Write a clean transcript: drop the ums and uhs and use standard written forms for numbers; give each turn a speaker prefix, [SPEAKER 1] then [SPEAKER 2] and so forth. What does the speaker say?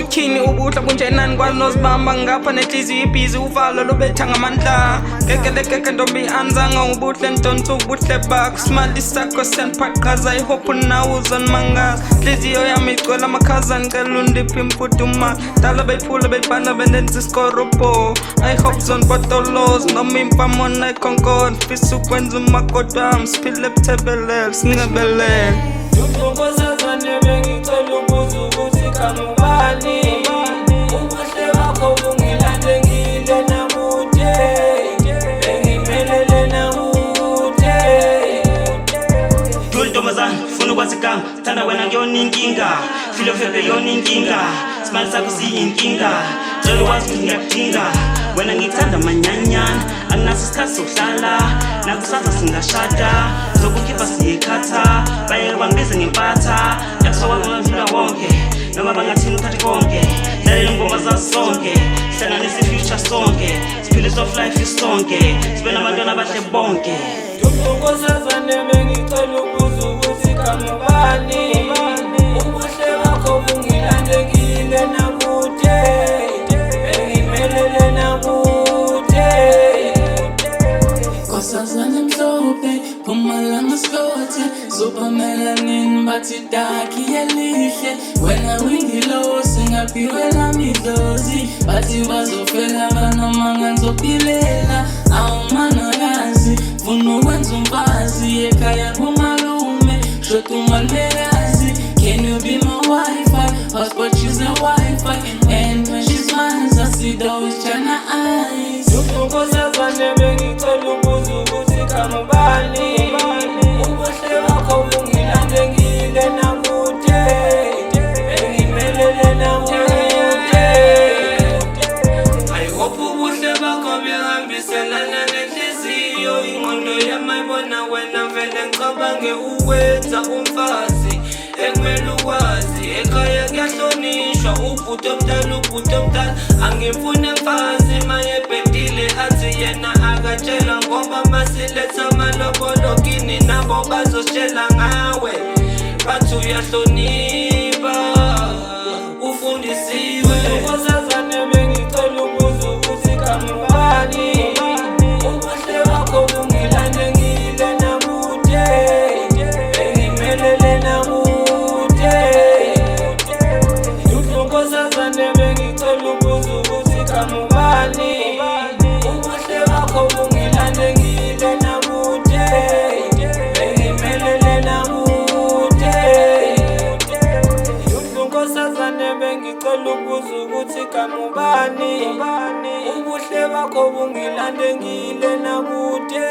[SPEAKER 1] Uthini ubuhla bunjenani kwanozibamba ngapha netliziyo ibhizi uvalo lubetha ngamandla Keke ntombi anzanga ubuhle ntonsa ubuhle bakho Smile sakho siyandipaqaza I hope nawe uzonimangala Hliziyo yami igcwele amakhaza ngicela undiphi imfuduma Dala beyiphula beyibhala bendenza isikorobo I hope zonibotoloza noma impamona ikhonkona Fisa ukwenza umakoti wami siphile ebuthebelele sincebelele
[SPEAKER 2] Nkosazane bengicela ukuza ukuthi kamubani Ubuhle bakho bungilandengile namude Bengiphelele namude
[SPEAKER 3] Dul ntombazane funa ukwazi igama Thanda wena kuyona inkinga Feel of yona inkinga Smile sakho siyinkinga Cela ukwazi ukuthi ngiyakudinga Wena ngikuthanda manyanyana Anginaso isikhathi sokuhlala Nakusasa singashada Zokukhipha siyekhatha Bayeke bangibize ngempatha Yakusokwazi ngavula wonke Noma bangathini uthathe konke Dlalela ingoma zasonke Hlanganisa i-future sonke Siphile soft life isonke Sibe nabantwana abahle bonke
[SPEAKER 2] Nkosazane bengicela ukuza ukuthi kamubani Ubuhle bakho bungilandengile namude Bengiphelele namude Nkosazane mhlophe Pumalanga skothe Zupa melanin bathi daki elihle Wena wingilo singaphiwe lami dozi Bathi bazofela banamanga nzophilela Awumanakazi Funa ukwenza umfazi ekhaya kumalume Shot umalekazi Can you be my Wi-Fi? Hotspot she's a Wi-Fi And when she smiles I see those China eyes Nkosazane bengicela ukuza ukuthi kamubani Ubuhle bakho bungilandengile namude Bengiphelele namude I hope ubuhle bakho buyahambiselana nenhliziyo Ingqondo yamayibona wena vele ngicabange ukwenza umfazi Ekumele ukwazi ekhaya kuyahlonishwa Ubhuti omdala angifune mfazi maye bhedile athi yena akatshela Ngoba masiletha amalobolo kini nabo bazositshela ngawe Bathi uyahlonipha ufundisiwe Nkosazane bengicela ukuza ukuthi kamubani Ubuhle bakho bungilandengile namude Bengiphelele namude Nkosazane bengicela ukuza ukuthi kamubani Ubuhle bakho bungilandengile namude Bengiphelele namude Nkosazane bengicela ukuza ukuthi kamubani Ubuhle bakho bungilandengile namude